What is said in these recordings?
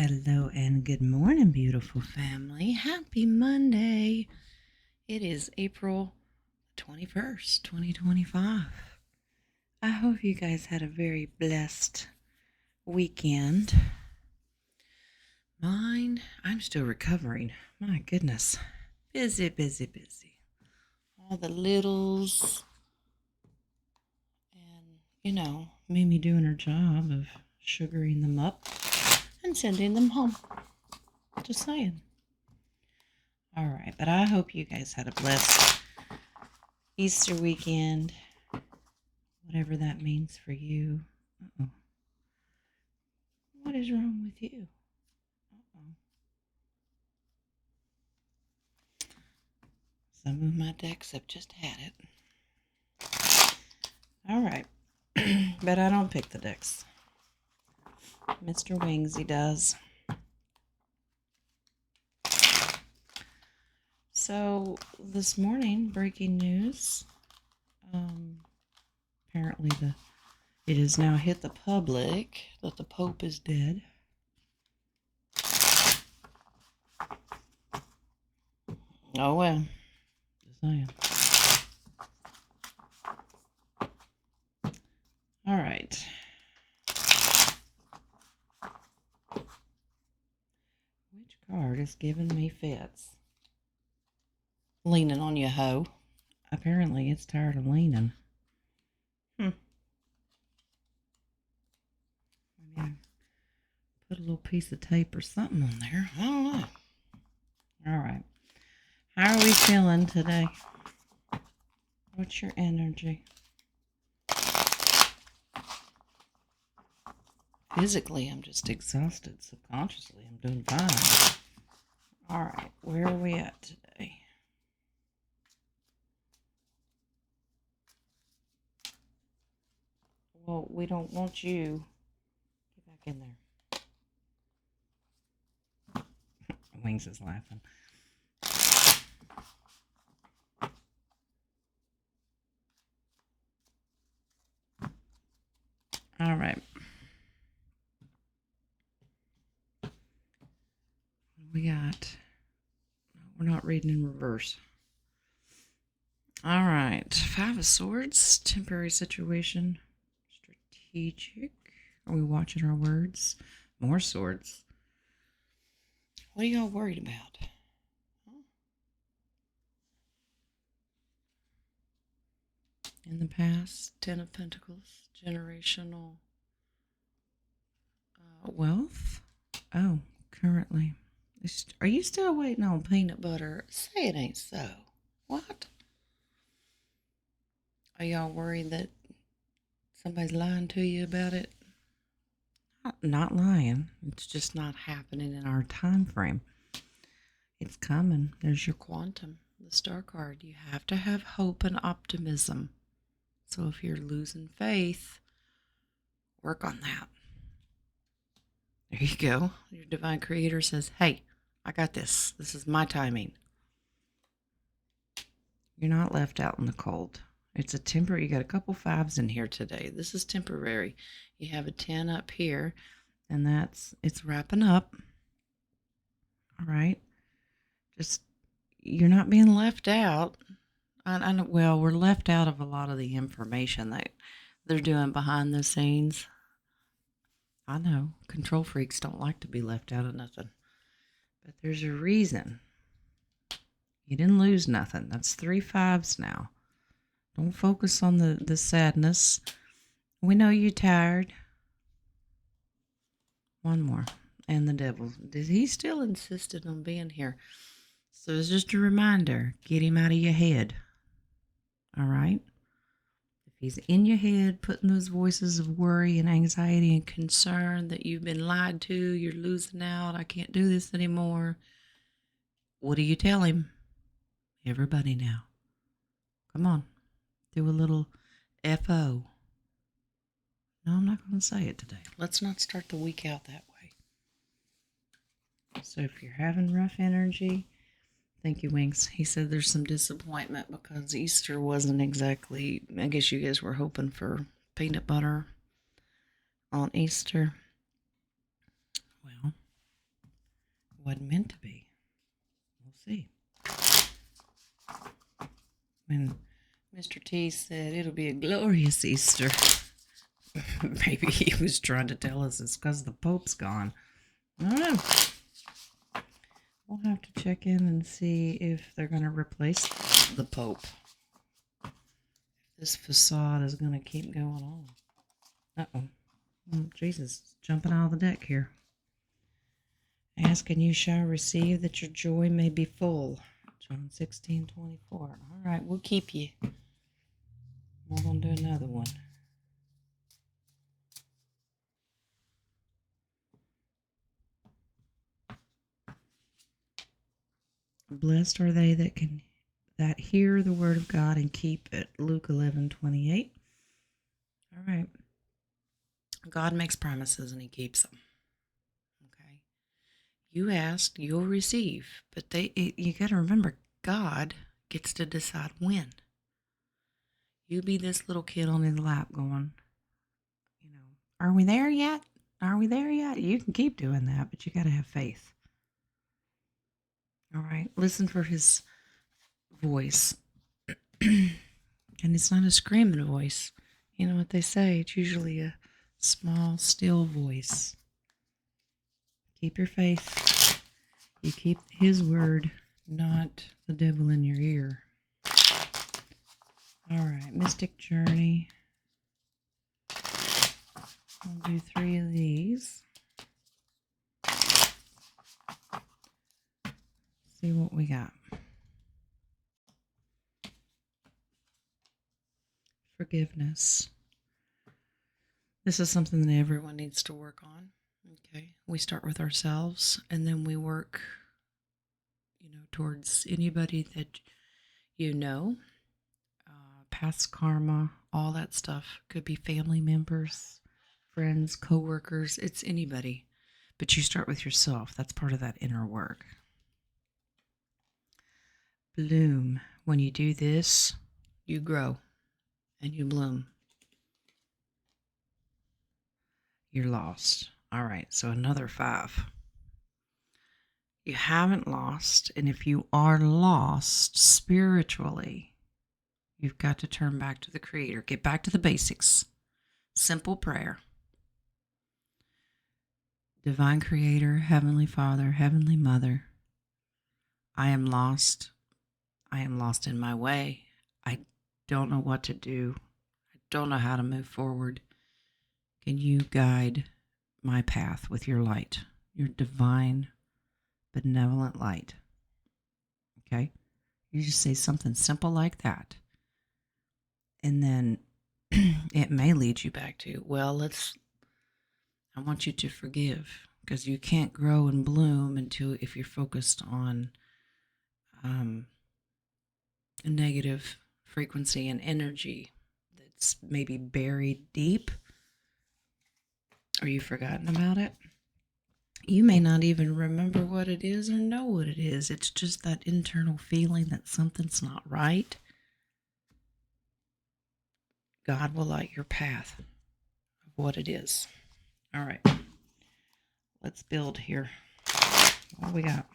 Hello and good morning, beautiful family. Happy Monday. It is April 21st, 2025. I hope you guys had a very blessed weekend. I'm still recovering. My goodness. Busy. All the littles and, Mimi doing her job of sugaring them up and sending them home. Just saying. All right, but I hope you guys had a blessed Easter weekend, whatever that means for you. Uh-oh. What is wrong with you? Uh-oh. Some of my decks have just had it. All right, but I don't pick the decks. Mr. Wingsy does. So this morning, breaking news. Apparently it has now hit the public that the Pope is dead. Oh well. Just saying. All right. Which card is giving me fits? Leaning on you, hoe. Apparently it's tired of leaning. Maybe I put a little piece of tape or something on there. I don't know. All right. How are we feeling today? What's your energy? Physically, I'm just exhausted. Subconsciously, I'm doing fine. All right. Where are we at today? Well, we don't want you. Get back in there. Wings is laughing. All right. What do we got? We're not reading in reverse. All right. 5 of Swords. Temporary situation. Strategic. Are we watching our words? More swords. What are y'all worried about? In the past, 10 of Pentacles, generational wealth. Oh, currently. Are you still waiting on peanut butter? Say it ain't so. What? Are y'all worried that somebody's lying to you about it? Not lying. It's just not happening in our time frame. It's coming. There's your quantum, the star card. You have to have hope and optimism. So if you're losing faith, work on that. There you go. Your divine creator says, hey, I got this. This is my timing. You're not left out in the cold. It's a temporary. You got a couple 5s in here today. This is temporary. You have a 10 up here, and it's wrapping up. All right. Just, you're not being left out. Well, we're left out of a lot of the information that they're doing behind the scenes. I know control freaks don't like to be left out of nothing, but there's a reason. You didn't lose nothing. That's 3 5s now. Don't focus on the sadness. We know you're tired. One more. And the devil. He still insisted on being here. So it's just a reminder. Get him out of your head. All right? If he's in your head, putting those voices of worry and anxiety and concern that you've been lied to, you're losing out, I can't do this anymore. What do you tell him? Everybody now. Come on. Do a little FO. No, I'm not going to say it today. Let's not start the week out that way. So if you're having rough energy, thank you, Wings. He said there's some disappointment because Easter wasn't exactly, I guess you guys were hoping for peanut butter on Easter. Well, wasn't meant to be. We'll see. When Mr. T said it'll be a glorious Easter, maybe he was trying to tell us it's because the Pope's gone. I don't know. We'll have to check in and see if they're going to replace the Pope. If this facade is going to keep going on. Uh-oh. Oh, Jesus, jumping out of the deck here. Ask and you shall receive that your joy may be full. John 16:24. All right, we'll keep you. We're going to do another one. Blessed are they that hear the word of God and keep it. Luke 11:28. All right. God makes promises and he keeps them. Okay. You ask, you'll receive. But you got to remember, God gets to decide when. You be this little kid on his lap going, are we there yet? Are we there yet? You can keep doing that, but you got to have faith. All right. Listen for his voice. And it's not a screaming voice. You know what they say? It's usually a small, still voice. Keep your faith. You keep his word, not the devil in your ear. All right, Mystic Journey. I'll do 3 of these. See what we got. Forgiveness. This is something that everyone needs to work on. Okay, we start with ourselves, and then we work, towards anybody that past karma, all that stuff. Could be family members, friends, co-workers. It's anybody, but you start with yourself. That's part of that inner work. Bloom. When you do this, you grow and you bloom. You're lost. All right, so another 5. You haven't lost, and if you are lost spiritually, you've got to turn back to the Creator. Get back to the basics. Simple prayer. Divine Creator, Heavenly Father, Heavenly Mother, I am lost. I am lost in my way. I don't know what to do. I don't know how to move forward. Can you guide my path with your light, your divine, benevolent light? Okay? You just say something simple like that. And then it may lead you back to, I want you to forgive, because you can't grow and bloom if you're focused on a negative frequency and energy that's maybe buried deep, or you've forgotten about it. You may not even remember what it is or know what it is. It's just that internal feeling that something's not right. God will light your path of what it is. All right. Let's build here. What do we got?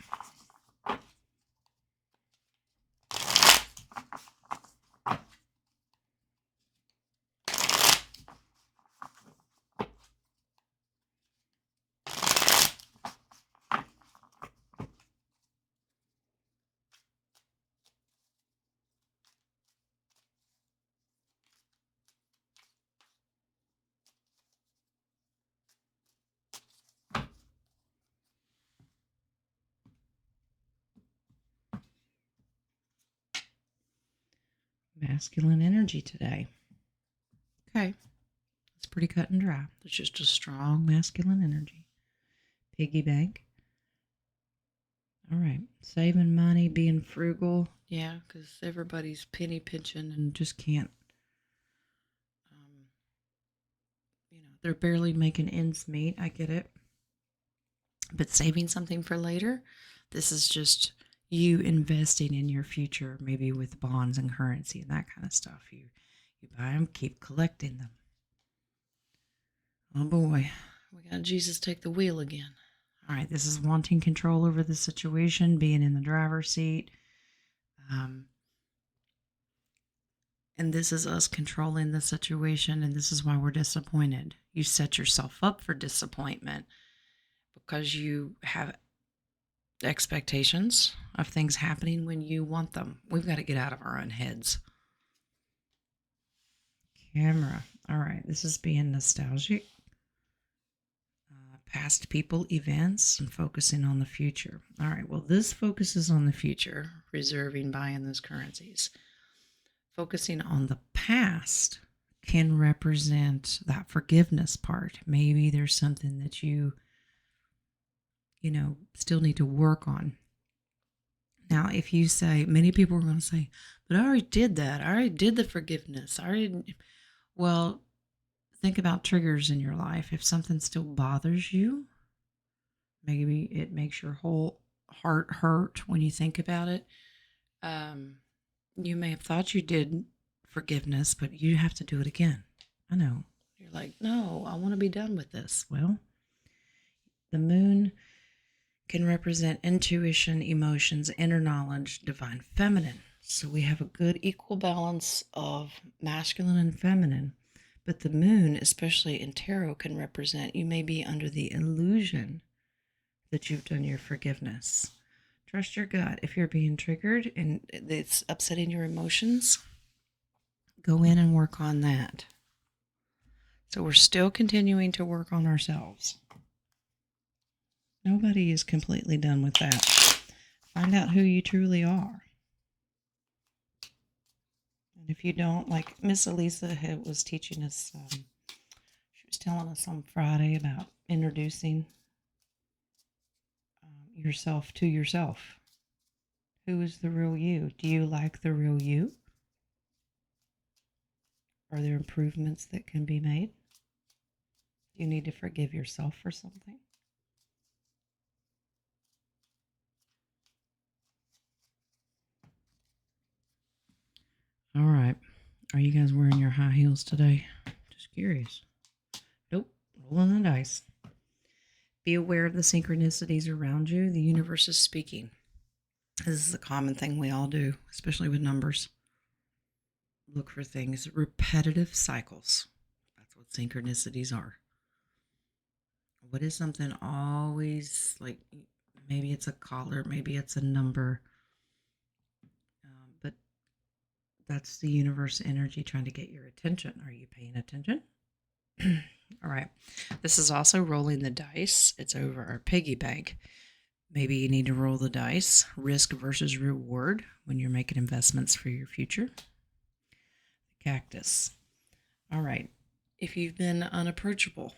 Masculine energy today. Okay. It's pretty cut and dry. It's just a strong masculine energy. Piggy bank. All right. Saving money, being frugal. Yeah, because everybody's penny pinching and just can't. They're barely making ends meet. I get it. But saving something for later, this is just you investing in your future, maybe with bonds and currency and that kind of stuff. You buy them, keep collecting them. Oh boy, we got Jesus take the wheel again. All right, this is wanting control over the situation, being in the driver's seat. And this is us controlling the situation, and this is why we're disappointed. You set yourself up for disappointment because you have expectations of things happening when you want them. We've got to get out of our own heads. Camera. All right, this is being nostalgic. Past people, events, and focusing on the future. All right, well, this focuses on the future, reserving, buying those currencies. Focusing on the past can represent that forgiveness part. Maybe there's something that you still need to work on. Now, if you say, many people are going to say, but I already did that. I already did the forgiveness. Well, think about triggers in your life. If something still bothers you, maybe it makes your whole heart hurt when you think about it. You may have thought you did forgiveness, but you have to do it again. I know. You're like, no, I want to be done with this. Well, the moon can represent intuition, emotions, inner knowledge, divine feminine. So we have a good equal balance of masculine and feminine. But the moon, especially in tarot, can represent you may be under the illusion that you've done your forgiveness. Trust your gut. If you're being triggered and it's upsetting your emotions, go in and work on that. So we're still continuing to work on ourselves. Nobody is completely done with that. Find out who you truly are. And if you don't, like Miss Elisa was teaching us, she was telling us on Friday about introducing yourself to yourself. Who is the real you? Do you like the real you? Are there improvements that can be made? Do you need to forgive yourself for something? All right. Are you guys wearing your high heels today? Just curious. Nope. Rolling the dice. Be aware of the synchronicities around you. The universe is speaking. This is a common thing we all do, especially with numbers. Look for things, repetitive cycles. That's what synchronicities are. What is something always, like, maybe it's a color, maybe it's a number, but that's the universe energy trying to get your attention. Are you paying attention? All right. This is also rolling the dice. It's over our piggy bank. Maybe you need to roll the dice, risk versus reward when you're making investments for your future. Cactus. All right. If you've been unapproachable,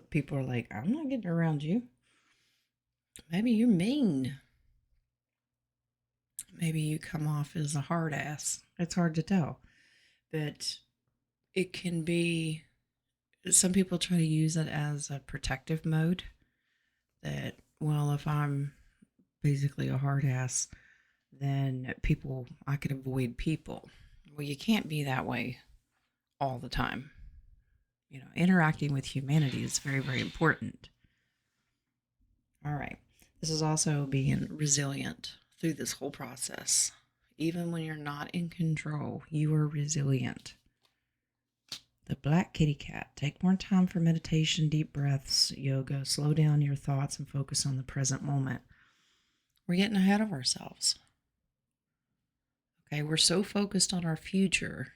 people are like, I'm not getting around you. Maybe you're mean. Maybe you come off as a hard ass. It's hard to tell. But it can be, some people try to use it as a protective mode. That, well, if I'm basically a hard ass, then I could avoid people. Well, you can't be that way all the time. Interacting with humanity is very, very important. All right. This is also being resilient through this whole process. Even when you're not in control, you are resilient. The black kitty cat. Take more time for meditation, deep breaths, yoga. Slow down your thoughts and focus on the present moment. We're getting ahead of ourselves. Okay, we're so focused on our future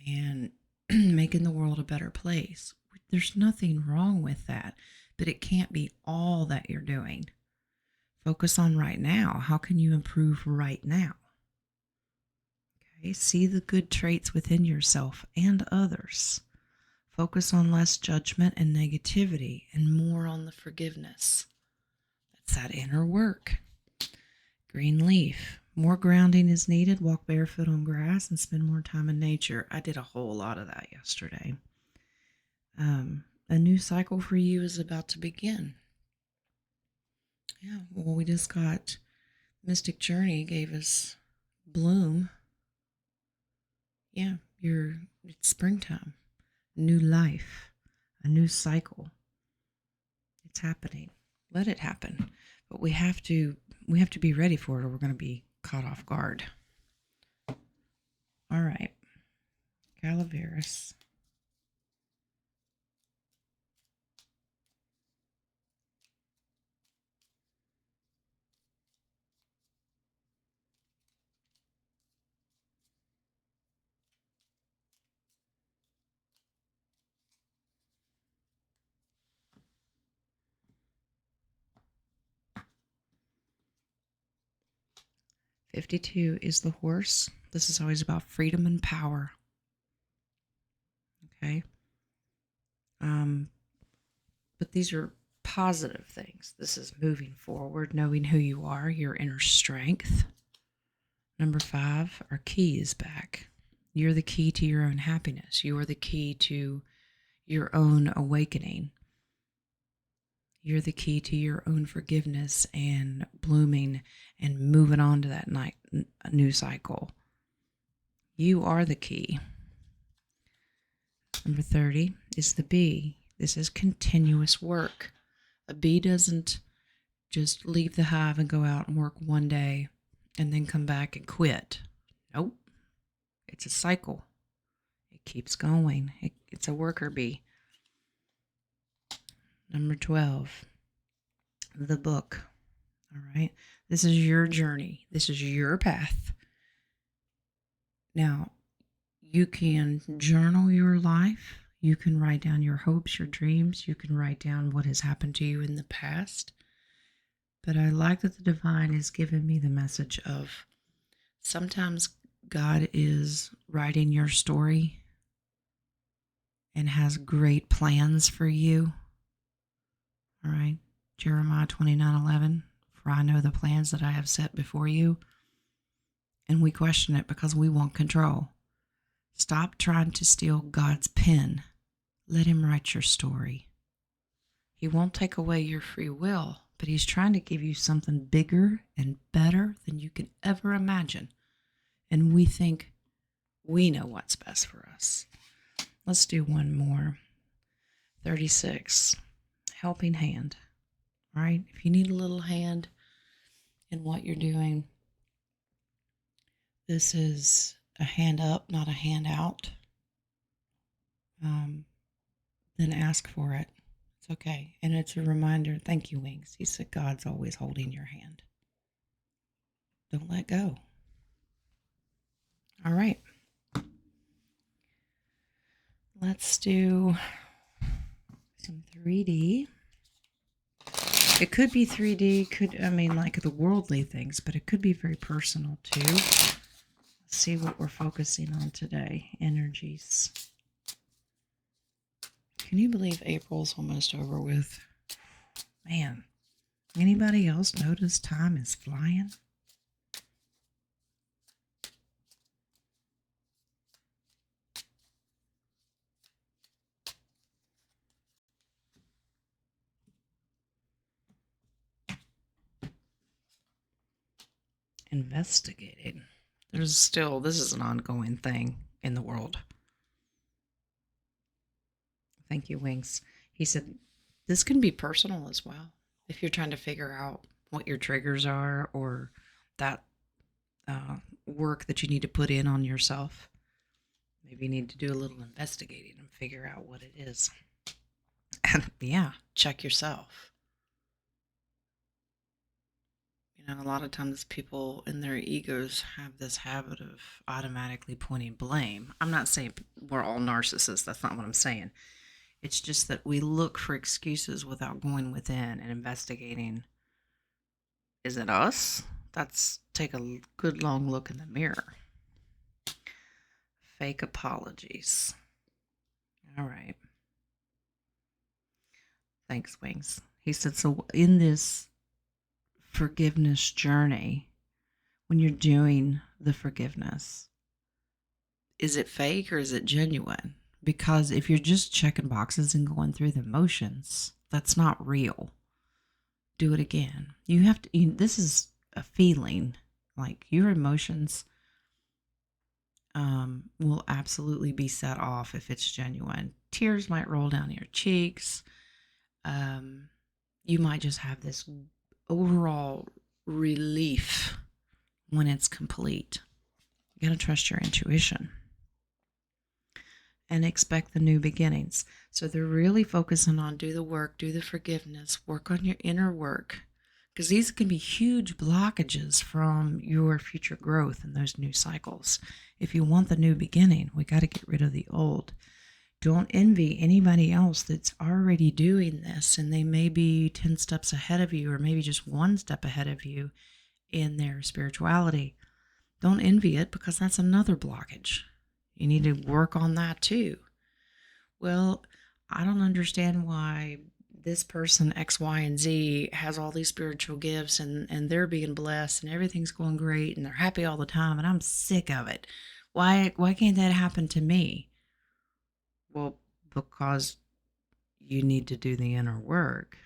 and making the world a better place. There's nothing wrong with that, but it can't be all that you're doing. Focus on right now. How can you improve right now? Okay, see the good traits within yourself and others. Focus on less judgment and negativity and more on the forgiveness. That's that inner work. Green leaf. More grounding is needed. Walk barefoot on grass and spend more time in nature. I did a whole lot of that yesterday. A new cycle for you is about to begin. Yeah, well, we just got Mystic Journey gave us bloom. Yeah, it's springtime. New life, a new cycle. It's happening. Let it happen. But we have to be ready for it, or we're going to be caught off guard. All right. Calaveras. $52 is the horse. This is always about freedom and power. Okay. But these are positive things. This is moving forward, knowing who you are, your inner strength. Number 5, our key is back. You're the key to your own happiness. You are the key to your own awakening. You're the key to your own forgiveness and blooming and moving on to that new cycle. You are the key. Number 30 is the bee. This is continuous work. A bee doesn't just leave the hive and go out and work one day and then come back and quit. Nope. It's a cycle. It keeps going. It's a worker bee. Number 12, the book. All right. This is your journey. This is your path. Now, you can journal your life. You can write down your hopes, your dreams. You can write down what has happened to you in the past. But I like that the divine has given me the message of sometimes God is writing your story and has great plans for you. All right. Jeremiah 29:11. For I know the plans that I have set before you. And we question it because we want control. Stop trying to steal God's pen. Let him write your story. He won't take away your free will, but he's trying to give you something bigger and better than you can ever imagine. And we think we know what's best for us. Let's do one more. 36, helping hand. All right, if you need a little hand in what you're doing, this is a hand up, not a hand out. Then ask for it. It's okay. And it's a reminder. Thank you, Wings. He said God's always holding your hand. Don't let go. All right. Let's do some 3D. It could be 3D, like the worldly things, but it could be very personal too. Let's see what we're focusing on today. Energies. Can you believe April's almost over with? Man, anybody else notice time is flying? Investigating. This is an ongoing thing in the world. Thank you, Wings. He said, this can be personal as well. If you're trying to figure out what your triggers are or that work that you need to put in on yourself, maybe you need to do a little investigating and figure out what it is. And yeah, check yourself. A lot of times people in their egos have this habit of automatically pointing blame. I'm not saying we're all narcissists. That's not what I'm saying. It's just that we look for excuses without going within and investigating. Is it us? Take a good long look in the mirror. Fake apologies. All right. Thanks, Wings. He said, so in this forgiveness journey, when you're doing the forgiveness, is it fake or is it genuine? Because if you're just checking boxes and going through the motions, that's not real. Do it again. You have to, this is a feeling. Like your emotions will absolutely be set off if it's genuine. Tears might roll down your cheeks. You might just have this overall relief when it's complete. You got to trust your intuition and expect the new beginnings. So they're really focusing on do the work, do the forgiveness, work on your inner work, because these can be huge blockages from your future growth in those new cycles. If you want the new beginning, we got to get rid of the old. Don't envy anybody else that's already doing this, and they may be 10 steps ahead of you, or maybe just one step ahead of you in their spirituality. Don't envy it, because that's another blockage. You need to work on that too. Well, I don't understand why this person X, Y, and Z has all these spiritual gifts, and they're being blessed and everything's going great and they're happy all the time, and I'm sick of it. Why can't that happen to me? Well, because you need to do the inner work.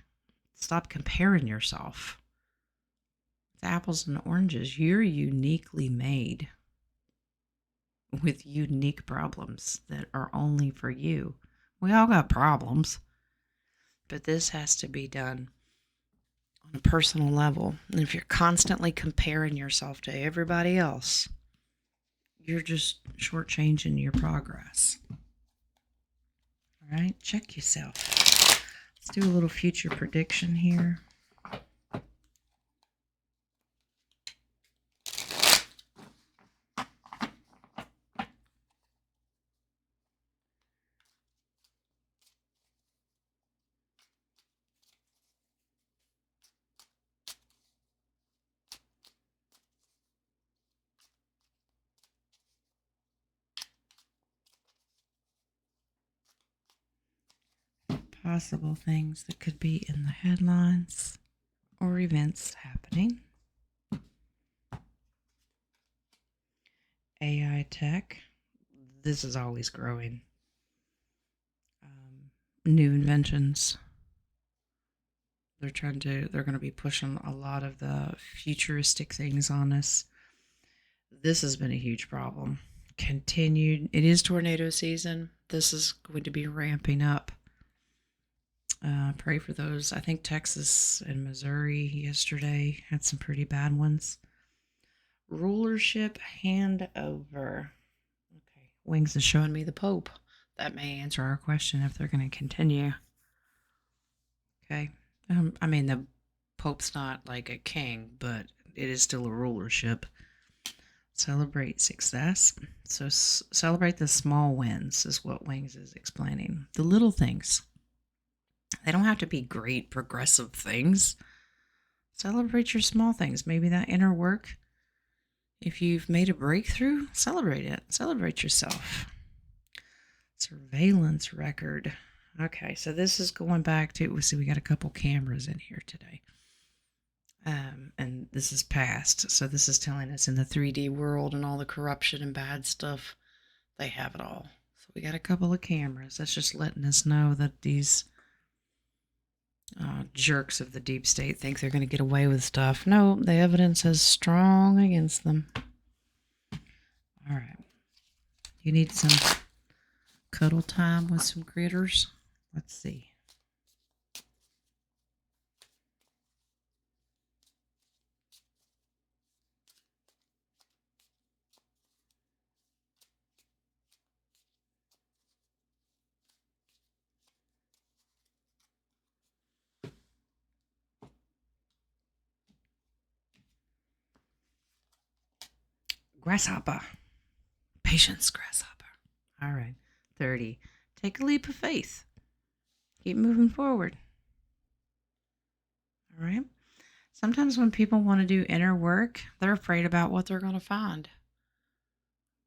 Stop comparing yourself. It's apples and oranges. You're uniquely made with unique problems that are only for you. We all got problems, but this has to be done on a personal level. And if you're constantly comparing yourself to everybody else, you're just shortchanging your progress. All right, check yourself. Let's do a little future prediction here. Possible things that could be in the headlines or events happening. AI tech. This is always growing. New inventions. They're going to be pushing a lot of the futuristic things on us. This has been a huge problem. Continued. It is tornado season. This is going to be ramping up. Pray for those. I think Texas and Missouri yesterday had some pretty bad ones. Rulership handover. Okay. Wings is showing me the Pope. That may answer our question if they're going to continue. Okay. I mean, the Pope's not like a king, but it is still a rulership. Celebrate success. So celebrate the small wins is what Wings is explaining. The little things. They don't have to be great progressive things. Celebrate your small things. Maybe that inner work. If you've made a breakthrough, celebrate it. Celebrate yourself. Surveillance record. Okay, so this is going back to, we got a couple cameras in here today. And this is past. So this is telling us in the 3D world and all the corruption and bad stuff, they have it all. So we got a couple of cameras. That's just letting us know that these jerks of the deep state think they're going to get away with stuff. No, the evidence is strong against them. All right. You need some cuddle time with some critters? Let's see. Grasshopper. Patience, grasshopper. All right. 30. Take a leap of faith. Keep moving forward. All right. Sometimes when people want to do inner work, they're afraid about what they're going to find.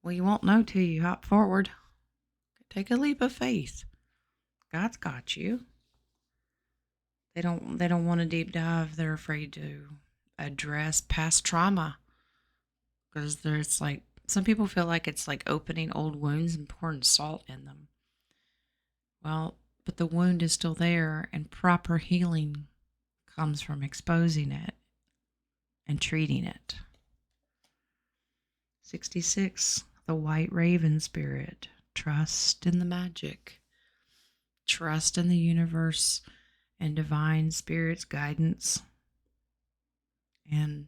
Well, you won't know till you hop forward. Take a leap of faith. God's got you. They don't want to deep dive. They're afraid to address past trauma. Because there's like, some people feel like it's like opening old wounds and pouring salt in them. Well, but the wound is still there, and proper healing comes from exposing it and treating it. 66, the white raven spirit. Trust in the magic. Trust in the universe and divine spirits guidance and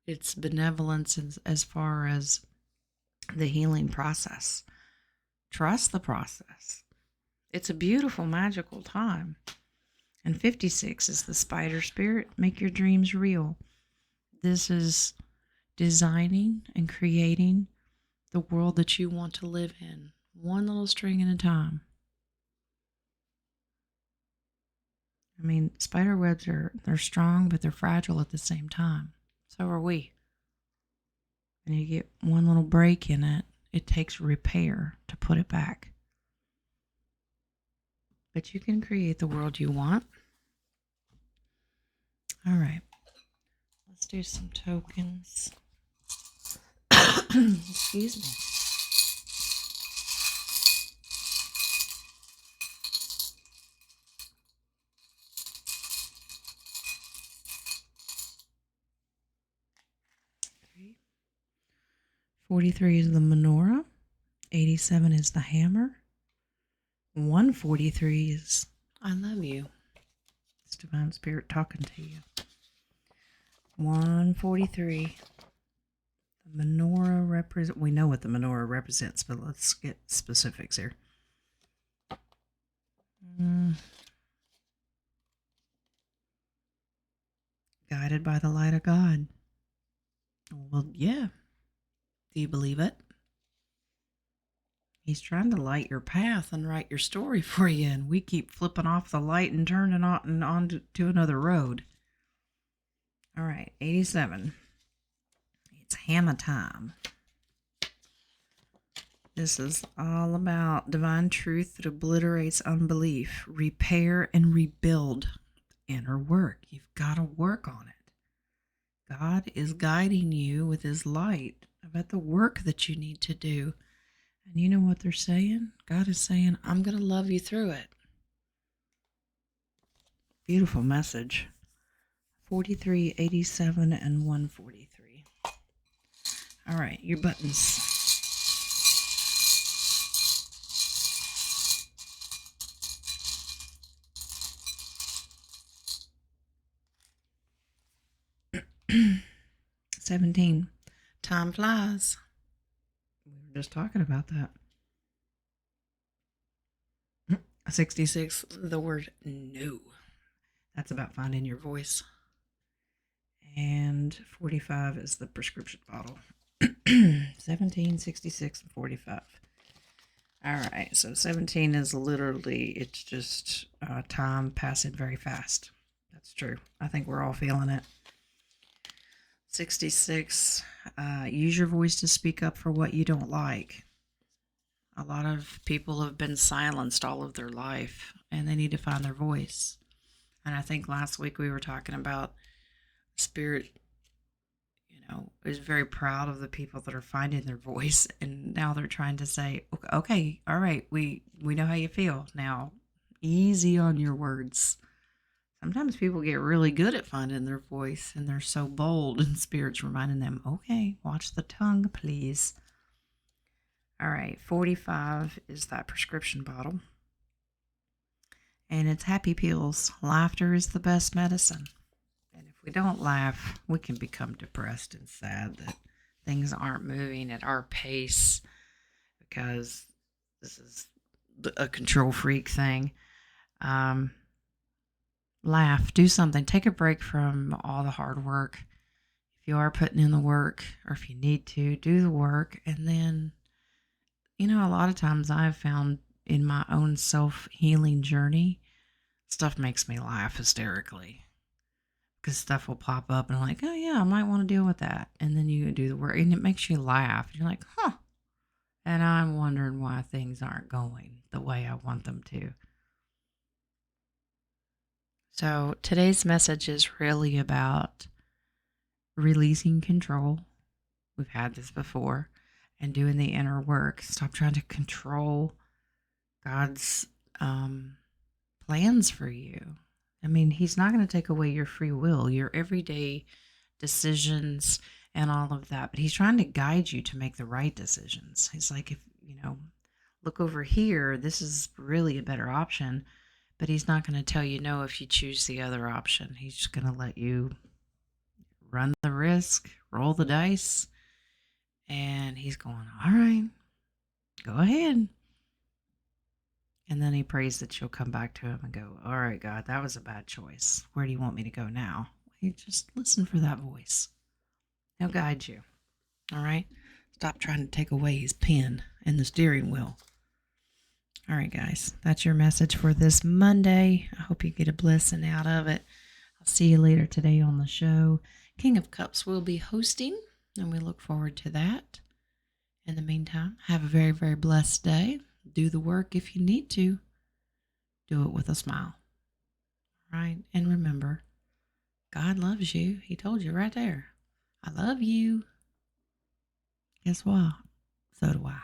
its benevolence as far as the healing process. Trust the process. It's a beautiful, magical time. And 56 is the spider spirit. Make your dreams real. This is designing and creating the world that you want to live in, one little string at a time. I mean, spider webs they're strong, but they're fragile at the same time. So are we. And you get one little break in it, it takes repair to put it back. But you can create the world you want. All right. Let's do some tokens. Excuse me. Okay. 43 is the menorah. 87 is the hammer. 143 is I love you. It's divine spirit talking to you. 143. The menorah represents, we know what the menorah represents, but let's get specifics here. Guided by the light of God. Well, yeah. Do you believe it? He's trying to light your path and write your story for you, and we keep flipping off the light and turning on to another road. All right, 87. It's hammer time. This is all about divine truth that obliterates unbelief, repair and rebuild inner work. You've got to work on it. God is guiding you with his light about the work that you need to do. And you know what they're saying? God is saying, I'm going to love you through it. Beautiful message. 43, 87, and 143. All right, your buttons. $17. Time flies. We were just talking about that. 66. The word no. That's about finding your voice. And 45 is the prescription bottle. 17, 66, and 45. All right, so 17 is literally, it's just time passing very fast. That's true. I think we're all feeling it. 66, use your voice to speak up for what you don't like. A lot of people have been silenced all of their life, and they need to find their voice. And I think last week we were talking about Spirit, is very proud of the people that are finding their voice, and now they're trying to say, okay, all right, we know how you feel. Now, easy on your words. Sometimes people get really good at finding their voice, and they're so bold, and Spirit's reminding them, okay, watch the tongue, please. All right, 45 is that prescription bottle. And it's happy pills. Laughter is the best medicine. And if we don't laugh, we can become depressed and sad that things aren't moving at our pace because this is a control freak thing. Laugh, do something, take a break from all the hard work. If you are putting in the work, or if you need to, do the work. And then, a lot of times I've found in my own self-healing journey, stuff makes me laugh hysterically. Because stuff will pop up and I'm like, oh yeah, I might want to deal with that. And then you do the work and it makes you laugh. You're like, huh. And I'm wondering why things aren't going the way I want them to. So today's message is really about releasing control. We've had this before. And doing the inner work. Stop trying to control God's plans for you. I mean, he's not going to take away your free will, your everyday decisions and all of that. But he's trying to guide you to make the right decisions. He's like, if, look over here, this is really a better option. But he's not going to tell you no if you choose the other option. He's just going to let you run the risk, roll the dice, and he's going, all right, go ahead. And then he prays that you'll come back to him and go, all right, God, that was a bad choice. Where do you want me to go now? You just listen for that voice. He'll guide you. All right? Stop trying to take away his pen and the steering wheel. All right, guys, that's your message for this Monday. I hope you get a blessing out of it. I'll see you later today on the show. King of Cups will be hosting, and we look forward to that. In the meantime, have a very, very blessed day. Do the work if you need to. Do it with a smile. All right? And remember, God loves you. He told you right there. I love you. Guess what? So do I.